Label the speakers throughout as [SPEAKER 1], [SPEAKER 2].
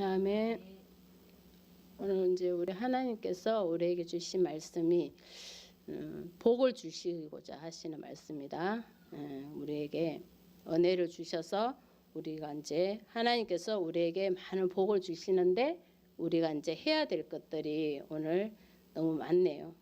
[SPEAKER 1] 아멘. 오늘 이제 우리 하나님께서 우리에게 주신 말씀이 복을 주시고자 하시는 말씀이다. 우리에게 은혜를 주셔서 우리가 이제 하나님께서 우리에게 많은 복을 주시는데 우리가 이제 해야 될 것들이 오늘 너무 많네요.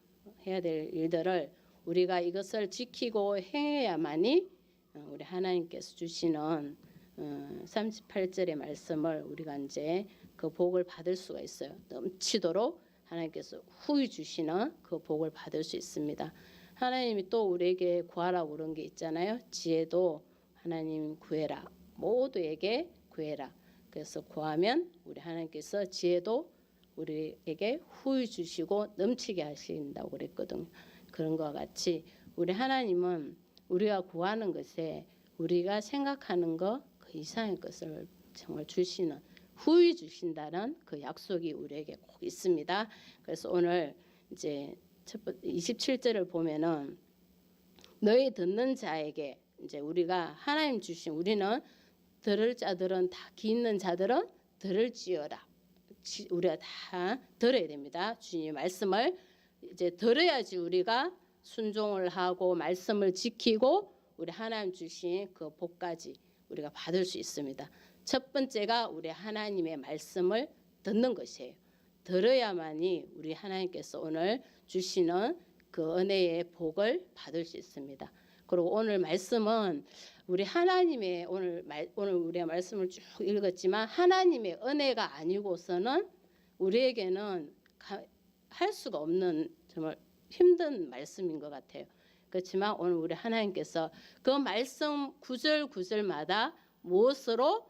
[SPEAKER 1] 해야 될 일들을 우리가 이것을 지키고 행해야만이 우리 하나님께서 주시는 38절의 말씀을 우리가 이제 그 복을 받을 수가 있어요. 넘치도록 하나님께서 후히 주시는 그 복을 받을 수 있습니다. 하나님이 또 우리에게 구하라고 그런 게 있잖아요. 지혜도 하나님 구해라. 모두에게 구해라. 그래서 구하면 우리 하나님께서 지혜도 우리에게 후히 주시고 넘치게 하신다고 그랬거든요. 그런 것과 같이 우리 하나님은 우리가 구하는 것에 우리가 생각하는 것 그 이상의 것을 정말 주시는 후히 주신다는 그 약속이 우리에게 꼭 있습니다. 그래서 오늘 이제 27절을 보면은 너희 듣는 자에게 이제 우리가 하나님 주신 우리는 들을 자들은 다 귀 있는 자들은 들을지어다. 우리가 다 들어야 됩니다. 주님의 말씀을 이제 들어야지 우리가 순종을 하고 말씀을 지키고 우리 하나님 주신 그 복까지 우리가 받을 수 있습니다. 첫 번째가 우리 하나님의 말씀을 듣는 것이에요. 들어야만이 우리 하나님께서 오늘 주시는 그 은혜의 복을 받을 수 있습니다. 그리고 오늘 말씀은 우리 하나님의 오늘 우리가 말씀을 쭉 읽었지만 하나님의 은혜가 아니고서는 우리에게는 할 수가 없는 정말 힘든 말씀인 것 같아요. 그렇지만 오늘 우리 하나님께서 그 말씀 구절 구절마다 무엇으로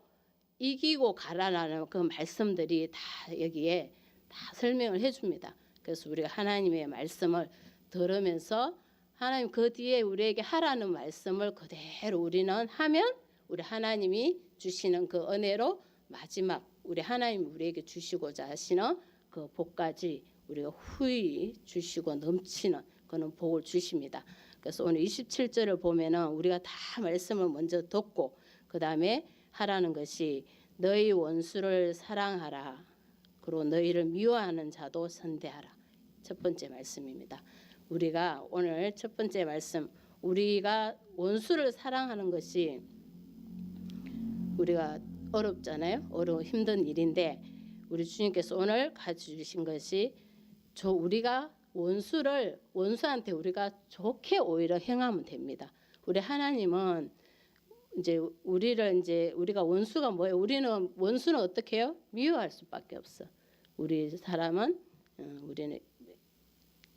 [SPEAKER 1] 이기고 가라라는 그 말씀들이 다 여기에 다 설명을 해줍니다. 그래서 우리가 하나님의 말씀을 들으면서 하나님 그 뒤에 우리에게 하라는 말씀을 그대로 우리는 하면 우리 하나님이 주시는 그 은혜로 마지막 우리 하나님이 우리에게 주시고자 하시는 그 복까지 우리가 후히 주시고 넘치는 그런 복을 주십니다. 그래서 오늘 27절을 보면은 우리가 다 말씀을 먼저 듣고 그 다음에 하라는 것이 너희 원수를 사랑하라. 그리고 너희를 미워하는 자도 선대하라. 첫 번째 말씀입니다. 우리가 오늘 첫 번째 말씀 우리가 원수를 사랑하는 것이 우리가 어렵잖아요. 힘든 일인데 우리 주님께서 오늘 가르쳐주신 것이 우리가 원수한테 우리가 좋게 오히려 행하면 됩니다. 우리 하나님은 이제 우리가 원수가 뭐예요? 원수는 어떻게 해요? 미워할 수밖에 없어. 우리는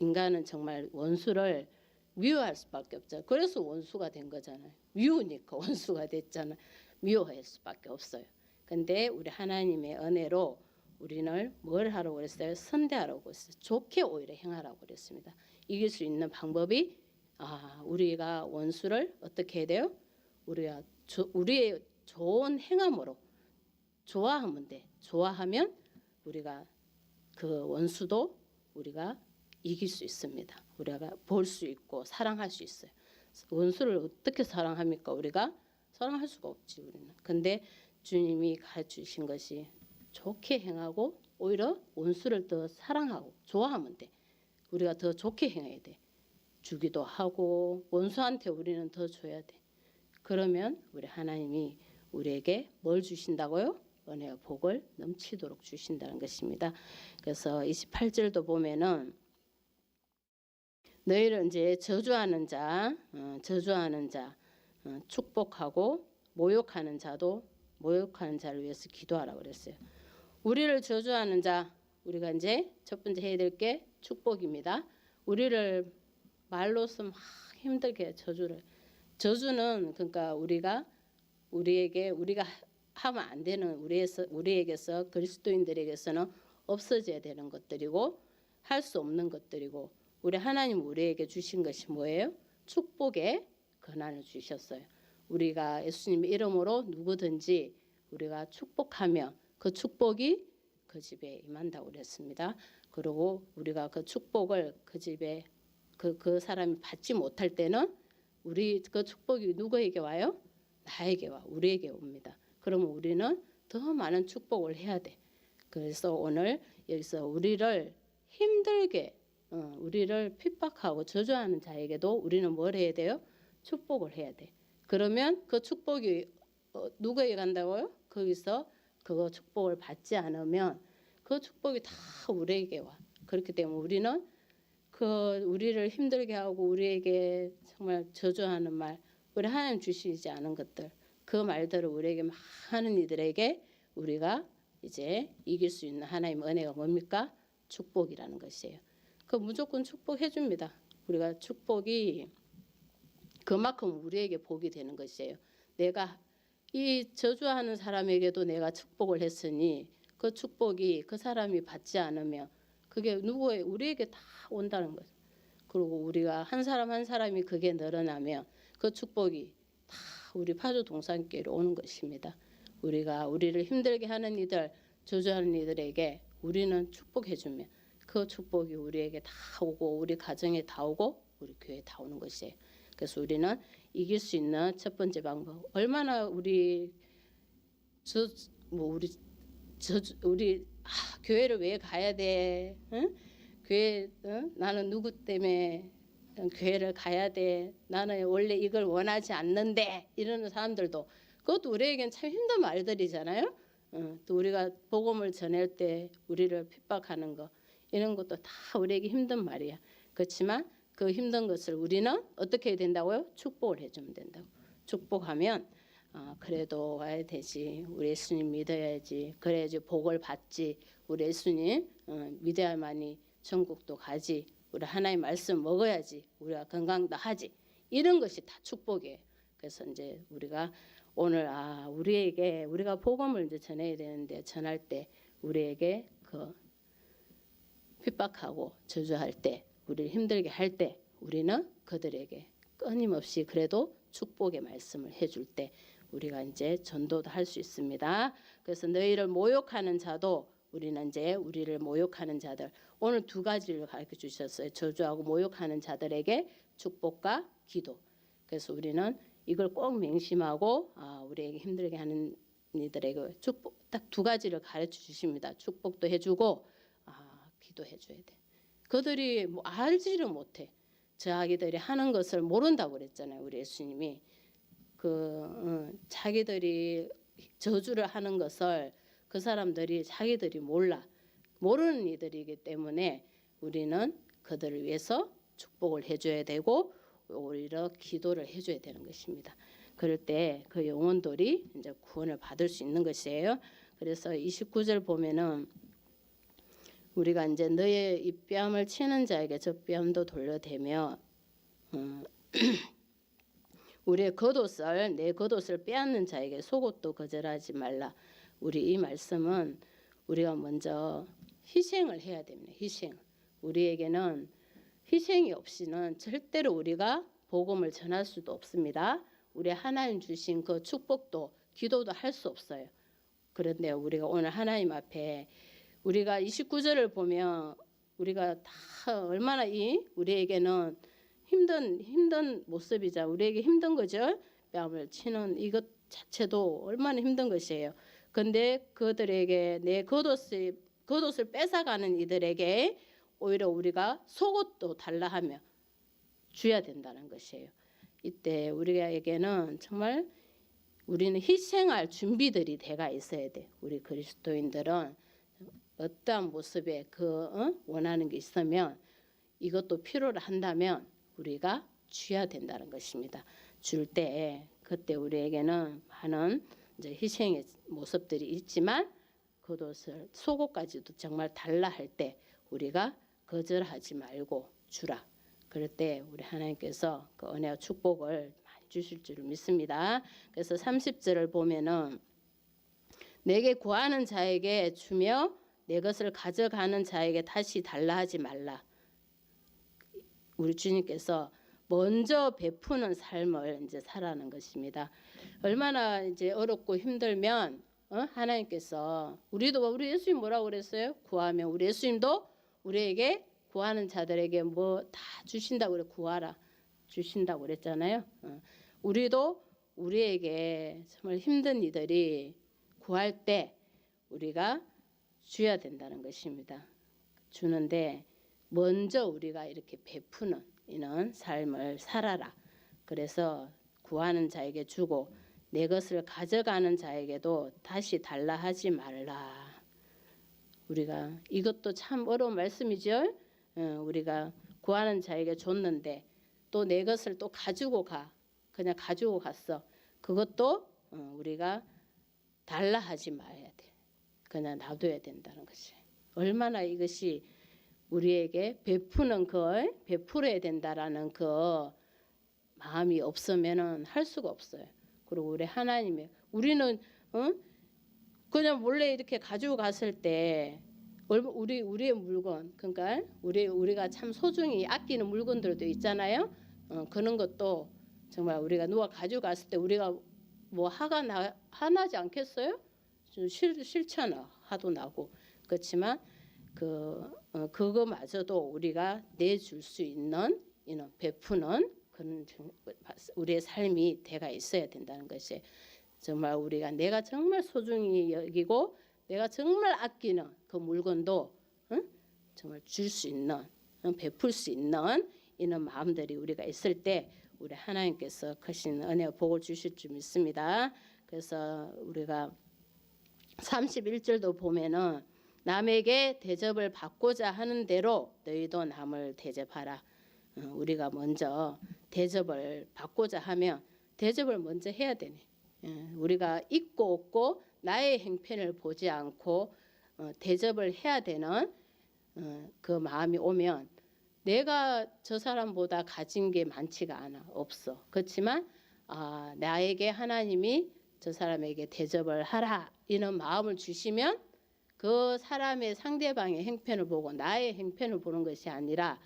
[SPEAKER 1] 인간은 정말 원수를 미워할 수밖에 없죠. 그래서 원수가 된 거잖아요. 미우니까 원수가 됐잖아요. 미워할 수밖에 없어요. 근데 우리 하나님의 은혜로 우리는 뭘 하라고 그랬어요? 선대하라고 했어요. 좋게 오히려 행하라고 그랬습니다. 이길 수 있는 방법이 우리가 원수를 어떻게 해야 돼요? 우리의 좋은 행함으로 좋아하면 돼. 좋아하면 우리가 그 원수도 우리가 이길 수 있습니다. 우리가 볼 수 있고 사랑할 수 있어요. 원수를 어떻게 사랑합니까? 우리가 사랑할 수가 없지 우리는. 근데 주님이 가르치신 것이 좋게 행하고 오히려 원수를 더 사랑하고 좋아하면 돼. 우리가 더 좋게 행해야 돼. 주기도 하고 원수한테 우리는 더 줘야 돼. 그러면 우리 하나님이 우리에게 뭘 주신다고요? 은혜와 복을 넘치도록 주신다는 것입니다. 그래서 28절도 보면은 너희를 이제 저주하는 자, 축복하고 모욕하는 자를 위해서 기도하라고 그랬어요. 우리를 저주하는 자, 우리가 이제 첫 번째 해야 될 게 축복입니다. 우리를 말로서 막 힘들게 저주는 그러니까 우리가 하면 안 되는 우리에게서 그리스도인들에게서는 없어져야 되는 것들이고 할 수 없는 것들이고 우리 하나님 우리에게 주신 것이 뭐예요? 축복의 권한을 주셨어요. 우리가 예수님의 이름으로 누구든지 우리가 축복하며 그 축복이 그 집에 임한다고 그랬습니다. 그리고 우리가 그 축복을 그 집에 그 사람이 받지 못할 때는 그 축복이 누구에게 와요? 나에게 와. 우리에게 옵니다. 그러면 우리는 더 많은 축복을 해야 돼. 그래서 오늘 여기서 우리를 힘들게 우리를 핍박하고 저주하는 자에게도 우리는 뭘 해야 돼요? 축복을 해야 돼. 그러면 그 축복이 누구에게 간다고요? 거기서 그거 축복을 받지 않으면 그 축복이 다 우리에게 와. 그렇기 때문에 우리는 그 우리를 힘들게 하고 우리에게 정말 저주하는 말, 우리 하나님 주시지 않은 것들, 그 말들을 우리에게 막 하는 이들에게 우리가 이제 이길 수 있는 하나님의 은혜가 뭡니까? 축복이라는 것이에요. 그 무조건 축복해 줍니다. 우리가 축복이 그만큼 우리에게 복이 되는 것이에요. 내가 이 저주하는 사람에게도 내가 축복을 했으니 그 축복이 그 사람이 받지 않으면 그게 누구의 우리에게 다 온다는 거죠. 그리고 우리가 한 사람 한 사람이 그게 늘어나면 그 축복이 다 우리 파주 동산교회로 오는 것입니다. 우리가 우리를 힘들게 하는 이들, 저주하는 이들에게 우리는 축복해 주면 그 축복이 우리에게 다 오고 우리 가정에 다 오고 우리 교회에 다 오는 것이에요. 그래서 우리는 이길 수 있는 첫 번째 방법, 얼마나 우리 교회를 왜 가야 돼? 응? 교회 나는 누구 때문에 교회를 가야 돼? 나는 원래 이걸 원하지 않는데 이러는 사람들도 그것도 우리에겐 참 힘든 말들이잖아요. 또 우리가 복음을 전할 때 우리를 핍박하는 거 이런 것도 다 우리에게 힘든 말이야. 그렇지만 그 힘든 것을 우리는 어떻게 해야 된다고요? 축복을 해주면 된다고. 축복하면 그래도 와야 되지. 우리 예수님 믿어야지. 그래야지 복을 받지. 우리 예수님 믿어야만이 천국도 가지. 우리 하나님 말씀 먹어야지. 우리가 건강도 하지. 이런 것이 다 축복이에요. 그래서 이제 우리가 오늘 우리에게 우리가 복음을 이제 전해야 되는데 전할 때 우리에게 그 핍박하고 저주할 때 우리를 힘들게 할 때 우리는 그들에게 끊임없이 그래도 축복의 말씀을 해줄 때 우리가 이제 전도도 할 수 있습니다. 그래서 너희를 모욕하는 자도 우리는 이제 우리를 모욕하는 자들 오늘 두 가지를 가르쳐 주셨어요. 저주하고 모욕하는 자들에게 축복과 기도. 그래서 우리는 이걸 꼭 맹심하고 우리에게 힘들게 하는 이들에게 축복 딱 두 가지를 가르쳐 주십니다. 축복도 해주고 기도해 줘야 돼. 그들이 뭐 알지를 못해. 자기들이 하는 것을 모른다고 그랬잖아요. 우리 예수님이 자기들이 저주를 하는 것을 그 사람들이 자기들이 모르는 이들이기 때문에 우리는 그들을 위해서 축복을 해줘야 되고 오히려 기도를 해줘야 되는 것입니다. 그럴 때 그 영혼들이 이제 구원을 받을 수 있는 것이에요. 그래서 29절 보면은 우리가 이제 너의 이 뺨을 치는 자에게 저 뺨도 돌려대며 우리의 겉옷을 내 겉옷을 빼앗는 자에게 속옷도 거절하지 말라. 우리 이 말씀은 우리가 먼저 희생을 해야 됩니다. 희생. 우리에게는 희생이 없이는 절대로 우리가 복음을 전할 수도 없습니다. 우리 하나님 주신 그 축복도 기도도 할 수 없어요. 그런데 우리가 오늘 하나님 앞에 우리가 29절을 보면 우리가 다 얼마나 우리에게는 힘든 모습이자 우리에게 힘든 거죠. 뺨을 치는 이것 자체도 얼마나 힘든 것이에요. 근데 그들에게 내 겉옷을 뺏어가는 이들에게 오히려 우리가 속옷도 달라 하며 줘야 된다는 것이에요. 이때 우리에게는 정말 우리는 희생할 준비들이 돼가 있어야 돼. 우리 그리스도인들은 어떠한 모습에 원하는 게 있으면 이것도 필요로 한다면 우리가 줘야 된다는 것입니다. 줄 때 그때 우리에게는 많은 이제 희생의 모습들이 있지만 겉옷을 속옷까지도 정말 달라 할 때 우리가 거절하지 말고 주라. 그럴 때 우리 하나님께서 그 은혜와 축복을 많이 주실 줄 믿습니다. 그래서 30절을 보면은 내게 구하는 자에게 주며 내 것을 가져가는 자에게 다시 달라 하지 말라. 우리 주님께서 먼저 베푸는 삶을 이제 살아가는 것입니다. 얼마나 이제 어렵고 힘들면 하나님께서 우리 예수님 뭐라고 그랬어요? 구하면 우리 예수님도 우리에게 구하는 자들에게 뭐 다 주신다고 그래. 구하라 주신다고 그랬잖아요. 우리도 우리에게 정말 힘든 이들이 구할 때 우리가 줘야 된다는 것입니다. 주는데 먼저 우리가 이렇게 베푸는 이런 삶을 살아라. 그래서 구하는 자에게 주고 내 것을 가져가는 자에게도 다시 달라 하지 말라. 우리가 이것도 참 어려운 말씀이죠. 우리가 구하는 자에게 줬는데 또 내 것을 또 가지고 가. 그냥 가지고 갔어. 그것도 우리가 달라 하지 말아야 돼. 그냥 놔둬야 된다는 것이. 얼마나 이것이 우리에게 베푸는 걸 베풀어야 된다라는 그 마음이 없으면은 할 수가 없어요. 그리고 우리 하나님의 우리는 그냥 몰래 이렇게 가지고 갔을 때 우리의 물건 그러니까 우리가 참 소중히 아끼는 물건들도 있잖아요. 그런 것도 정말 우리가 누가 가지고 갔을 때 우리가 뭐 화나지 않겠어요? 좀 싫잖아. 화도 나고 그렇지만 그거마저도 우리가 내줄 수 있는 이런 베푸는 그런 우리의 삶이 돼가 있어야 된다는 것이 정말 우리가 내가 정말 소중히 여기고 내가 정말 아끼는 그 물건도 정말 줄 수 있는 베풀 수 있는 이런 마음들이 우리가 있을 때 우리 하나님께서 크신 은혜와 복을 주실 줄 믿습니다. 그래서 우리가 31절도 보면은 남에게 대접을 받고자 하는 대로 너희도 남을 대접하라. 우리가 먼저 대접을 받고자 하면 대접을 먼저 해야 되네. 우리가 있고 없고 나의 행편을 보지 않고 대접을 해야 되는 그 마음이 오면 내가 저 사람보다 가진 게 많지가 않아. 없어. 그렇지만 나에게 하나님이 저 사람에게 대접을 하라 이런 마음을 주시면 그 사람의 상대방의 행편을 보고 나의 행편을 보는 것이 아니라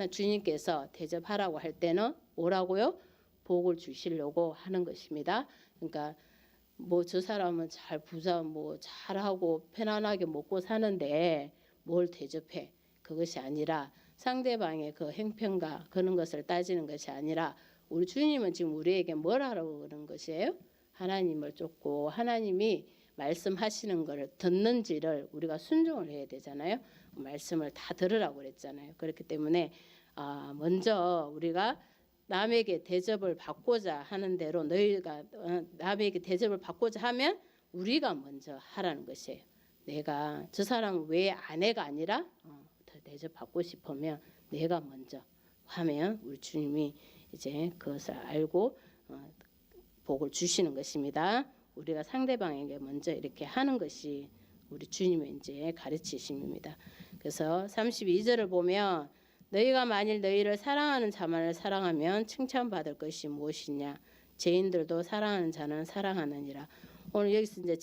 [SPEAKER 1] 주님께서 대접하라고 할 때는 뭐라고요? 복을 주시려고 하는 것입니다. 그러니까 뭐 저 사람은 잘 부자 뭐 잘하고 편안하게 먹고 사는데 뭘 대접해? 그것이 아니라 상대방의 그 행편과 그런 것을 따지는 것이 아니라 우리 주님은 지금 우리에게 뭘 하라고 그러는 것이에요? 하나님을 쫓고 하나님이 말씀하시는 것을 듣는지를 우리가 순종을 해야 되잖아요. 말씀을 다 들으라고 그랬잖아요. 그렇기 때문에 먼저 우리가 남에게 대접을 받고자 하는 대로 너희가 남에게 대접을 받고자 하면 우리가 먼저 하라는 것이에요. 내가 저 사람 왜 아내가 아니라 더 대접받고 싶으면 내가 먼저 하면 우리 주님이 이제 그것을 알고 복을 주시는 것입니다. 우리가 상대방에게 먼저 이렇게 하는 것이 우리 주님의 이제 가르치심입니다. 그래서 32절을 보면 너희가 만일 너희를 사랑하는 자만을 사랑하면 칭찬받을 것이 무엇이냐? 죄인들도 사랑하는 자는 사랑하느니라. 오늘 여기서 이제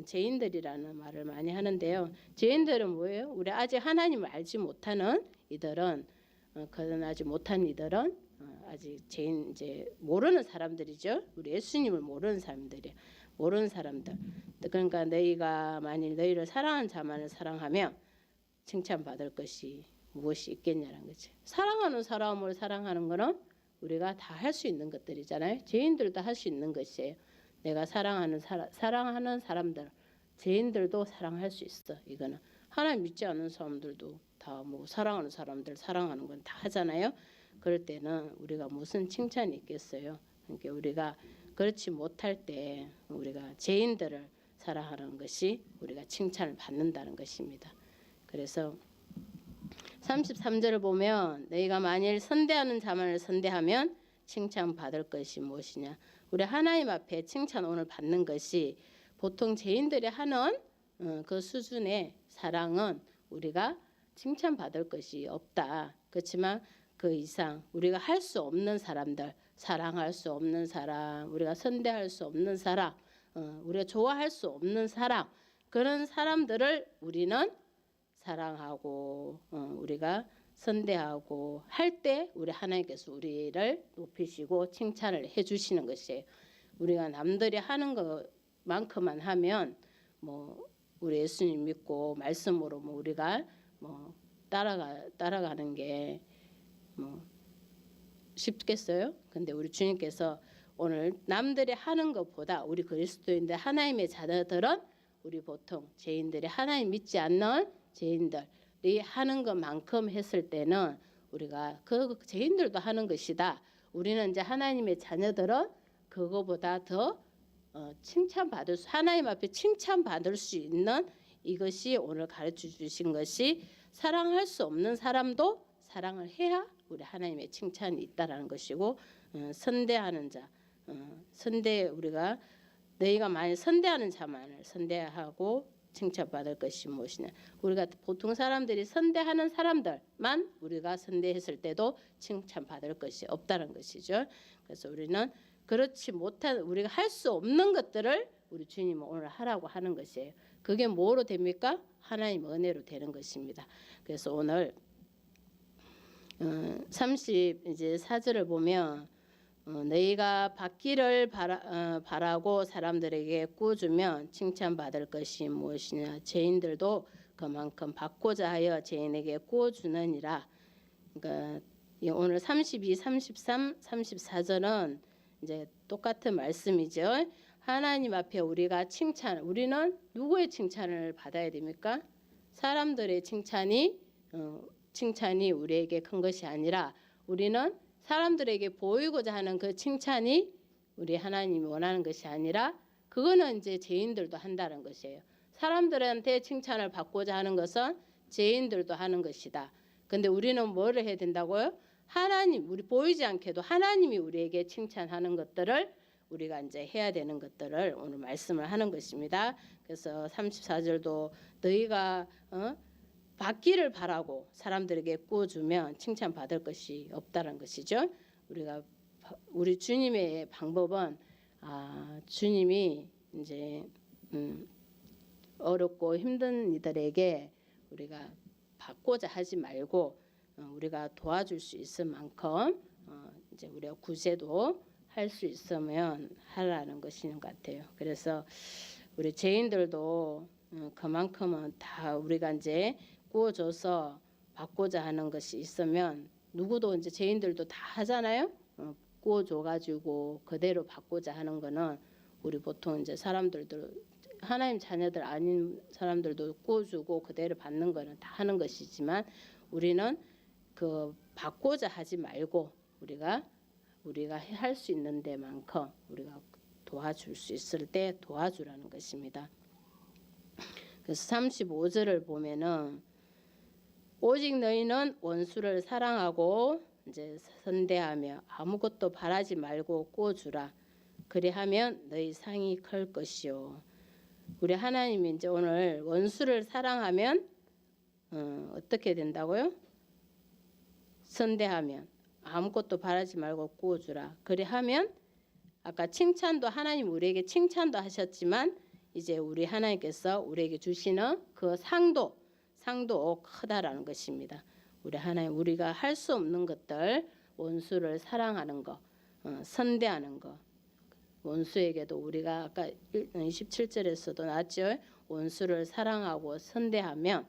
[SPEAKER 1] 죄인들이라는 말을 많이 하는데요. 죄인들은 뭐예요? 우리 아직 하나님을 알지 못하는 이들은 거듭나지 못한 이들은 아직 죄인 이제 모르는 사람들이죠. 우리 예수님을 모르는 사람들이 모르는 사람들. 그러니까 너희가 만일 너희를 사랑하는 자만을 사랑하면 칭찬받을 것이 무엇이 있겠냐는 거죠. 사랑하는 사람을 사랑하는 거는 우리가 다 할 수 있는 것들이잖아요. 죄인들도 할 수 있는 것이에요. 내가 사랑하는 사람들, 죄인들도 사랑할 수 있어. 이거는 하나님 믿지 않는 사람들도 다 뭐 사랑하는 사람들 사랑하는 건 다 하잖아요. 그럴 때는 우리가 무슨 칭찬이 있겠어요. 그러니까 우리가 그렇지 못할 때 우리가 죄인들을 사랑하는 것이 우리가 칭찬을 받는다는 것입니다. 그래서 33절을 보면 너희가 만일 선대하는 자만을 선대하면 칭찬받을 것이 무엇이냐. 우리 하나님 앞에 칭찬 오늘 받는 것이 보통 죄인들이 하는 그 수준의 사랑은 우리가 칭찬받을 것이 없다. 그렇지만 그 이상 우리가 할 수 없는 사람들, 사랑할 수 없는 사람, 우리가 선대할 수 없는 사람, 우리가 좋아할 수 없는 사람, 그런 사람들을 우리는 사랑하고 우리가 선대하고 할 때 우리 하나님께서 우리를 높이시고 칭찬을 해주시는 것이에요. 우리가 남들이 하는 것만큼만 하면 뭐 우리 예수님 믿고 말씀으로 뭐 우리가 뭐 따라가는 게 뭐 쉽겠어요? 근데 우리 주님께서 오늘 남들이 하는 것보다 우리 그리스도인들 하나님의 자녀들은 우리 보통 죄인들이 하나님 믿지 않는 죄인들이 하는 것만큼 했을 때는 우리가 그 죄인들도 하는 것이다. 우리는 이제 하나님의 자녀들은 그거보다 더 칭찬받을 수, 하나님 앞에 칭찬받을 수 있는 이것이 오늘 가르쳐 주신 것이 사랑할 수 없는 사람도 사랑을 해야 우리 하나님의 칭찬이 있다라는 것이고 선대하는 자, 선대 우리가 너희가 만일 선대하는 자만을 선대하고 칭찬받을 것이 무엇이냐. 우리가 보통 사람들이 선대하는 사람들만 우리가 선대했을 때도 칭찬받을 것이 없다는 것이죠. 그래서 우리는 그렇지 못한 우리가 할 수 없는 것들을 우리 주님은 오늘 하라고 하는 것이에요. 그게 뭐로 됩니까? 하나님 은혜로 되는 것입니다. 그래서 오늘 34절을 보면 너희가 받기를 바라고 사람들에게 꾸주면 칭찬받을 것이 무엇이냐. 죄인들도 그만큼 받고자 하여 죄인에게 꾸주느니라. 그러니까 오늘 32, 33, 34절은 이제 똑같은 말씀이죠. 하나님 앞에 우리가 우리는 누구의 칭찬을 받아야 됩니까? 사람들의 칭찬이 우리에게 큰 것이 아니라 우리는 사람들에게 보이고자 하는 그 칭찬이 우리 하나님이 원하는 것이 아니라 그거는 이제 죄인들도 한다는 것이에요. 사람들한테 칭찬을 받고자 하는 것은 죄인들도 하는 것이다. 근데 우리는 뭐를 해야 된다고요? 하나님, 우리 보이지 않게도 하나님이 우리에게 칭찬하는 것들을 우리가 이제 해야 되는 것들을 오늘 말씀을 하는 것입니다. 그래서 34절도 너희가 받기를 바라고 사람들에게 꾸주면 칭찬받을 것이 없다는 것이죠. 우리 주님의 방법은 주님이 이제 어렵고 힘든 이들에게 우리가 받고자 하지 말고 우리가 도와줄 수 있을 만큼 이제 우리가 구제도 할 수 있으면 하라는 것인 것 같아요. 그래서 우리 죄인들도 그만큼은 다 우리가 이제 구워줘서 받고자 하는 것이 있으면 누구도 이제 죄인들도 다 하잖아요. 구워줘가지고 그대로 받고자 하는 거는 우리 보통 이제 사람들도 하나님 자녀들 아닌 사람들도 구워주고 그대로 받는 거는 다 하는 것이지만 우리는 그 받고자 하지 말고 우리가 할 수 있는 데만큼 우리가 도와줄 수 있을 때 도와주라는 것입니다. 그래서 35절을 보면은 오직 너희는 원수를 사랑하고 이제 선대하며 아무것도 바라지 말고 꾸어주라. 그리하면 너희 상이 클 것이요. 우리 하나님이 이제 오늘 원수를 사랑하면 어떻게 된다고요? 선대하면 아무것도 바라지 말고 꾸어주라. 그리하면 아까 칭찬도 하나님 우리에게 칭찬도 하셨지만 이제 우리 하나님께서 우리에게 주시는 그 상도 크다라는 것입니다. 우리 하나님 우리가 할 수 없는 것들 원수를 사랑하는 거, 선대하는 거. 원수에게도 우리가 아까 27절에서도 나왔죠. 원수를 사랑하고 선대하면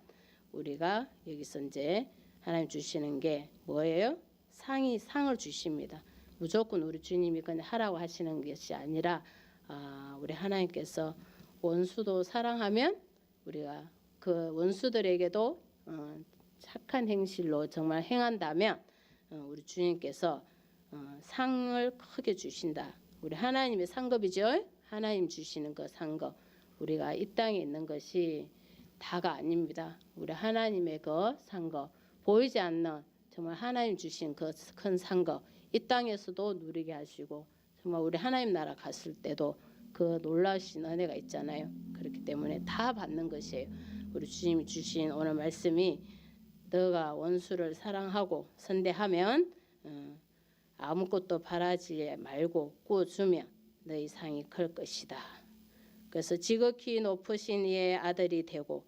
[SPEAKER 1] 우리가 여기서 이제 하나님 주시는 게 뭐예요? 상을 주십니다. 무조건 우리 주님이 그냥 하라고 하시는 것이 아니라 우리 하나님께서 원수도 사랑하면 우리가 그 원수들에게도 착한 행실로 정말 행한다면 우리 주님께서 상을 크게 주신다. 우리 하나님의 상급이죠. 하나님 주시는 그 상급. 우리가 이 땅에 있는 것이 다가 아닙니다. 우리 하나님의 그 상급. 보이지 않는 정말 하나님 주신 그 큰 상급. 이 땅에서도 누리게 하시고 정말 우리 하나님 나라 갔을 때도 그 놀라우신 은혜가 있잖아요. 그렇기 때문에 다 받는 것이에요. 우리 주님이 주신 오늘 말씀이 너가 원수를 사랑하고 선대하면 아무것도 바라지 말고 꾸어주면 너희 상이 클 것이다. 그래서 지극히 높으신 이의 아들이 되고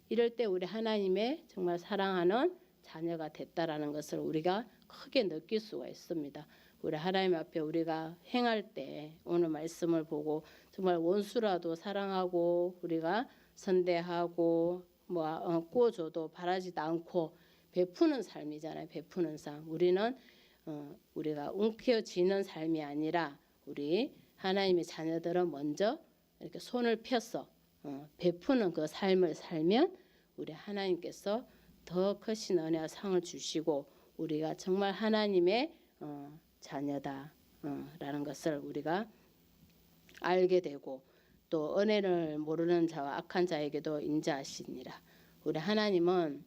[SPEAKER 1] 이럴 때 우리 하나님의 정말 사랑하는 자녀가 됐다라는 것을 우리가 크게 느낄 수가 있습니다. 우리 하나님 앞에 우리가 행할 때 오늘 말씀을 보고 정말 원수라도 사랑하고 우리가 선대하고 꾸어줘도 바라지도 않고 베푸는 삶이잖아요. 베푸는 삶. 우리는 우리가 움켜쥐는 삶이 아니라 우리 하나님의 자녀들은 먼저 이렇게 손을 펴서 베푸는 그 삶을 살면 우리 하나님께서 더 크신 은혜와 상을 주시고 우리가 정말 하나님의 자녀다 라는 것을 우리가 알게 되고 또 은혜를 모르는 자와 악한 자에게도 인자하시니라. 우리 하나님은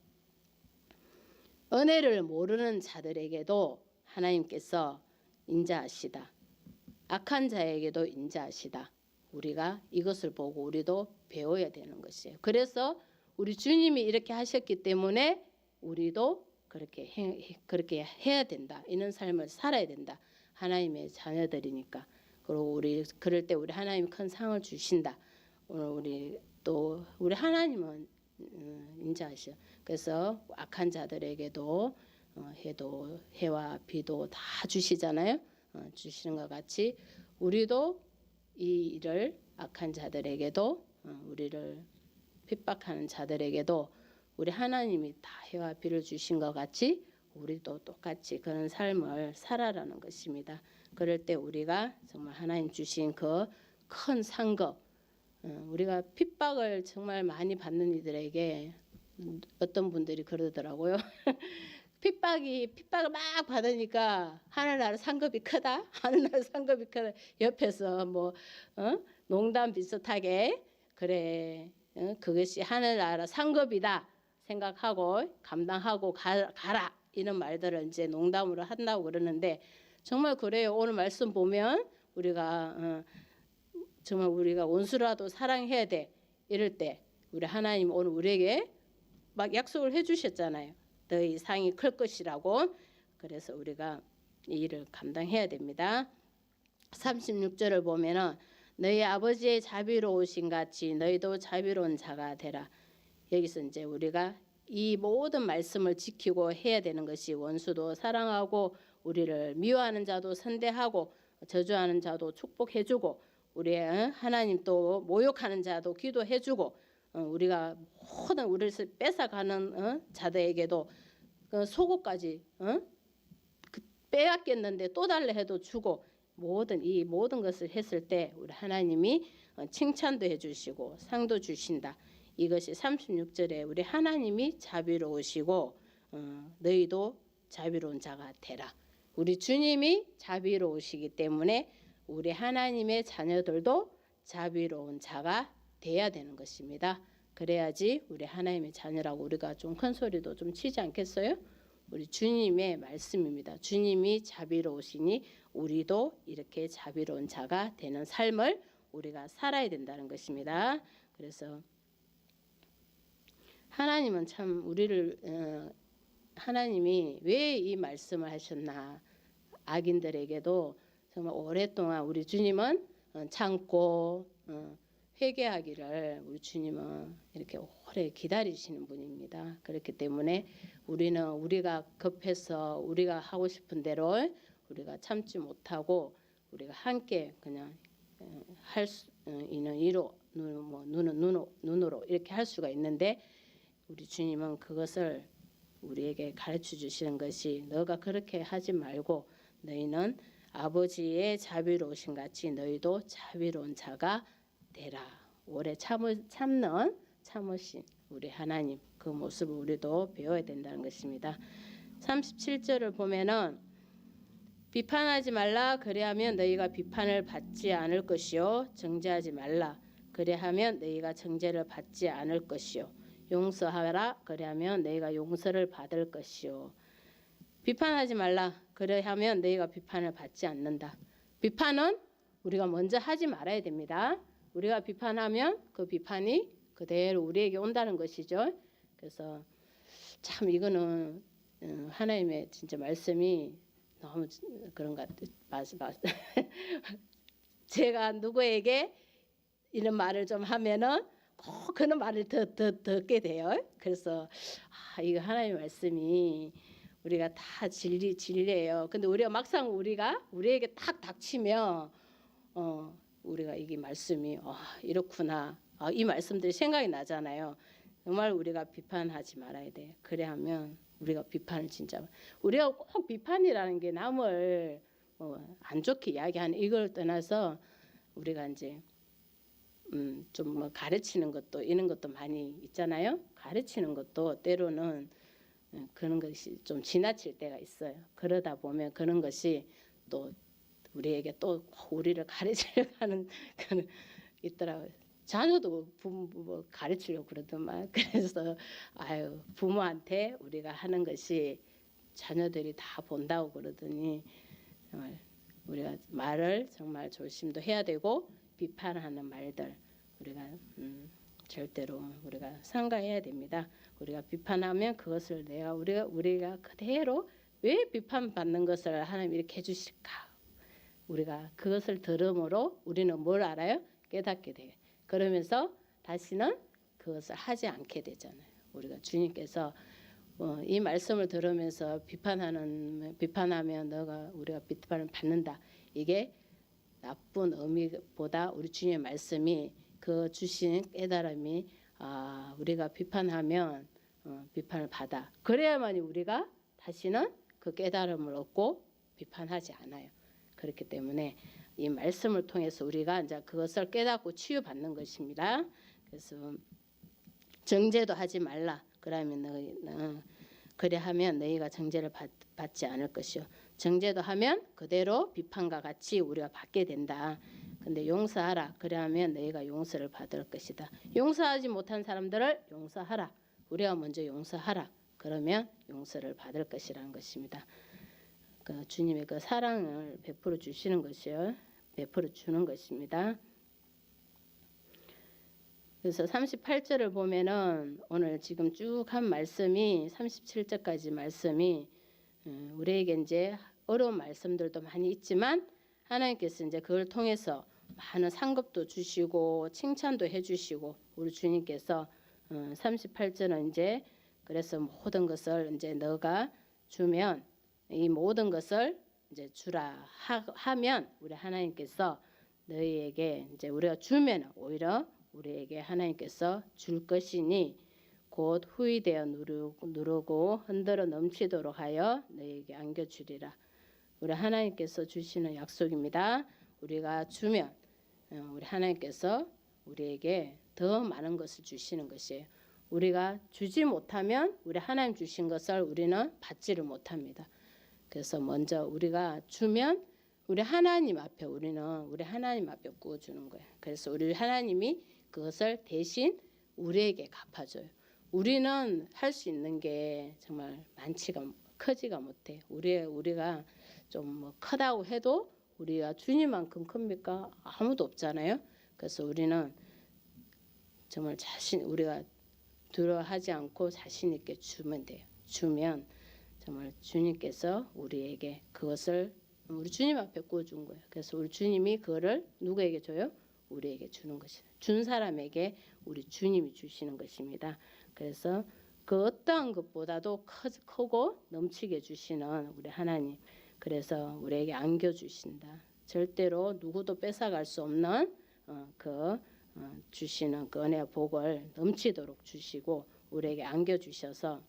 [SPEAKER 1] 은혜를 모르는 자들에게도 하나님께서 인자하시다. 악한 자에게도 인자하시다. 우리가 이것을 보고 우리도 배워야 되는 것이에요. 그래서 우리 주님이 이렇게 하셨기 때문에 우리도 그렇게 해야 된다. 이런 삶을 살아야 된다. 하나님의 자녀들이니까. 그리고 우리 그럴 때 우리 하나님 큰 상을 주신다. 오늘 우리 하나님은 인자하셔. 그래서 악한 자들에게도 해와 비도 다 주시잖아요. 주시는 것 같이 우리도 이 일을 악한 자들에게도 우리를 핍박하는 자들에게도 우리 하나님이 다 해와 비를 주신 것 같이 우리도 똑같이 그런 삶을 살아라는 것입니다. 그럴 때 우리가 정말 하나님 주신 그 큰 상급 우리가 핍박을 정말 많이 받는 이들에게 어떤 분들이 그러더라고요. 핍박을 막 받으니까 하늘나라 상급이 크다. 하늘나라 상급이 크다. 옆에서 농담 비슷하게 그래 그것이 하늘나라 상급이다 생각하고 감당하고 가라 이런 말들을 이제 농담으로 한다고 그러는데 정말 그래요. 오늘 말씀 보면 우리가 정말 우리가 원수라도 사랑해야 돼 이럴 때 우리 하나님 오늘 우리에게 막 약속을 해주셨잖아요. 너희 상이 클 것이라고. 그래서 우리가 이 일을 감당해야 됩니다. 36절을 보면은 너희 아버지의 자비로우신 같이 너희도 자비로운 자가 되라. 여기서 이제 우리가 이 모든 말씀을 지키고 해야 되는 것이 원수도 사랑하고 우리를 미워하는 자도 선대하고 저주하는 자도 축복해주고 우리 하나님 또 모욕하는 자도 기도해주고 우리가 모든 우리를 뺏어가는 자들에게도 속옷까지 빼앗겼는데 또 달래 해도 주고 이 모든 것을 했을 때 우리 하나님이 칭찬도 해주시고 상도 주신다. 이것이 36절에 우리 하나님이 자비로우시고 너희도 자비로운 자가 되라. 우리 주님이 자비로우시기 때문에 우리 하나님의 자녀들도 자비로운 자가 돼야 되는 것입니다. 그래야지 우리 하나님의 자녀라고 우리가 좀 큰 소리도 좀 치지 않겠어요? 우리 주님의 말씀입니다. 주님이 자비로우시니 우리도 이렇게 자비로운 자가 되는 삶을 우리가 살아야 된다는 것입니다. 그래서 하나님은 참 우리를 하나님이 왜 이 말씀을 하셨나. 악인들에게도 정말 오랫동안 우리 주님은 참고 회개하기를 우리 주님은 이렇게 오래 기다리시는 분입니다. 그렇기 때문에 우리가 급해서 우리가 하고 싶은 대로 우리가 참지 못하고 우리가 함께 그냥 할 수 있는 이로 눈으로 이렇게 할 수가 있는데 우리 주님은 그것을 우리에게 가르쳐 주시는 것이 너가 그렇게 하지 말고 너희는 아버지의 자비로우신 같이 너희도 자비로운 자가 되라. 오래 참으신 우리 하나님 그 모습을 우리도 배워야 된다는 것입니다. 37절을 보면은 비판하지 말라 그래하면 너희가 비판을 받지 않을 것이요 정죄하지 말라 그래하면 너희가 정죄를 받지 않을 것이요 용서하라 그래하면 너희가 용서를 받을 것이요 비판하지 말라 그래하면 너희가 비판을 받지 않는다. 비판은 우리가 먼저 하지 말아야 됩니다. 우리가 비판하면 그 비판이 그대로 우리에게 온다는 것이죠. 그래서 참 이거는 하나님의 진짜 말씀이 너무 그런 것 같아요. 제가 누구에게 이런 말을 좀 하면은 꼭 그런 말을 더 듣게 돼요. 그래서 이거 하나님의 말씀이 우리가 다 진리예요. 근데 우리가 막상 우리에게 딱 닥치면 우리가 이게 말씀이 이렇구나. 이 말씀들이 생각이 나잖아요. 정말 우리가 비판하지 말아야 돼. 그래 하면 우리가 비판을 진짜 우리가 꼭 비판이라는 게 남을 안 좋게 이야기하는 이걸 떠나서 우리가 이제 좀 뭐 가르치는 것도 이런 것도 많이 있잖아요. 가르치는 것도 때로는 그런 것이 좀 지나칠 때가 있어요. 그러다 보면 그런 것이 또 우리에게 또 우리를 가르치려고 하는 그런 있더라고요. 자녀도 부모 뭐 가르치려고 그러더만. 그래서 아유 부모한테 우리가 하는 것이 자녀들이 다 본다고 그러더니 정말 우리가 말을 정말 조심도 해야 되고 비판하는 말들 우리가 절대로 우리가 삼가해야 됩니다. 우리가 비판하면 그것을 우리가 그대로 왜 비판받는 것을 하나님 이렇게 해주실까? 우리가 그것을 들음으로 우리는 뭘 알아요? 깨닫게 돼요. 그러면서 다시는 그것을 하지 않게 되잖아요. 우리가 주님께서 이 말씀을 들으면서 비판하면 우리가 비판을 받는다. 이게 나쁜 의미보다 우리 주님의 말씀이 그 주신 깨달음이 우리가 비판하면 비판을 받아. 그래야만이 우리가 다시는 그 깨달음을 얻고 비판하지 않아요. 그렇기 때문에 이 말씀을 통해서 우리가 이제 그것을 깨닫고 치유받는 것입니다. 그래서 정죄도 하지 말라. 그러면 너희는 그래하면 너희가 정죄를 받지 않을 것이요. 정죄도 하면 그대로 비판과 같이 우리가 받게 된다. 근데 용서하라. 그래하면 너희가 용서를 받을 것이다. 용서하지 못한 사람들을 용서하라. 우리가 먼저 용서하라. 그러면 용서를 받을 것이라는 것입니다. 그 주님의 그 사랑을 베풀어 주시는 것이요. 베풀어 주는 것입니다. 그래서 38절을 보면은 오늘 지금 쭉 한 말씀이 37절까지 말씀이 우리에게 이제 어려운 말씀들도 많이 있지만 하나님께서 이제 그걸 통해서 많은 상급도 주시고 칭찬도 해주시고 우리 주님께서 38절은 이제 그래서 모든 것을 이제 너가 주면 이 모든 것을 이제 주라 하면 우리 하나님께서 너희에게 이제 우리가 주면 오히려 우리에게 하나님께서 줄 것이니 곧 후이되어 누르고 흔들어 넘치도록 하여 너희에게 안겨주리라. 우리 하나님께서 주시는 약속입니다. 우리가 주면 우리 하나님께서 우리에게 더 많은 것을 주시는 것이에요. 우리가 주지 못하면 우리 하나님 주신 것을 우리는 받지를 못합니다. 그래서 먼저 우리가 주면 우리 하나님 앞에 구워주는 거예요. 그래서 우리 하나님이 그것을 대신 우리에게 갚아줘요. 우리는 할 수 있는 게 정말 크지가 못해. 우리가 좀 뭐 크다고 해도 우리가 주님만큼 큽니까? 아무도 없잖아요. 그래서 우리는 정말 우리가 두려워하지 않고 자신 있게 주면 돼요. 주면 정말 주님께서 우리에게 그것을 우리 주님 앞에 구워준 거예요. 그래서 우리 주님이 그거를 누구에게 줘요? 우리에게 주는 것이다. 준 사람에게 우리 주님이 주시는 것입니다. 그래서 그 어떠한 것보다도 크고 넘치게 주시는 우리 하나님. 그래서 우리에게 안겨주신다. 절대로 누구도 뺏어갈 수 없는 주시는 그 은혜의 복을 넘치도록 주시고 우리에게 안겨주셔서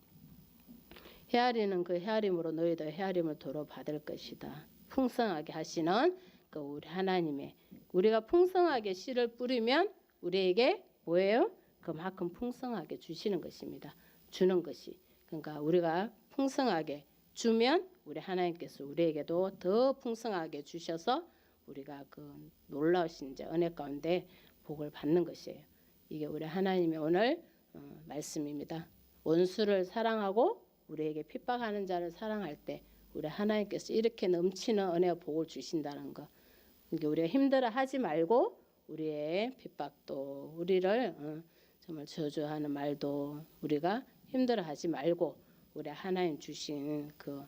[SPEAKER 1] 헤아리는 그 헤아림으로 너희도 헤아림을 도로 받을 것이다. 풍성하게 하시는 그 우리 하나님의 우리가 풍성하게 씨를 뿌리면 우리에게 뭐예요? 그만큼 풍성하게 주시는 것입니다. 주는 것이. 그러니까 우리가 풍성하게 주면 우리 하나님께서 우리에게도 더 풍성하게 주셔서 우리가 그 놀라우신 이제 은혜 가운데 복을 받는 것이에요. 이게 우리 하나님의 오늘 말씀입니다. 원수를 사랑하고 우리에게 핍박하는 자를 사랑할 때 우리 하나님께서 이렇게 넘치는 은혜와 복을 주신다는 거. 그러니까 우리가 힘들어하지 말고 우리의 핍박도 우리를 정말 저주하는 말도 우리가 힘들어하지 말고 우리 하나님 주신 그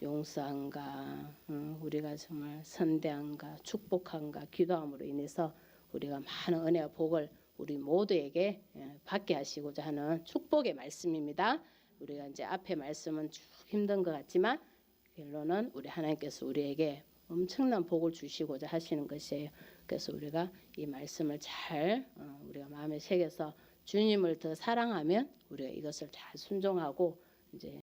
[SPEAKER 1] 용서함과 우리가 정말 선대함과 축복함과 기도함으로 인해서 우리가 많은 은혜와 복을 우리 모두에게 받게 하시고자 하는 축복의 말씀입니다. 우리가 이제 앞에 말씀은 쭉 힘든 것 같지만 결론은 우리 하나님께서 우리에게 엄청난 복을 주시고자 하시는 것이에요. 그래서 우리가 이 말씀을 잘 우리가 마음에 새겨서 주님을 더 사랑하면 우리가 이것을 잘 순종하고 이제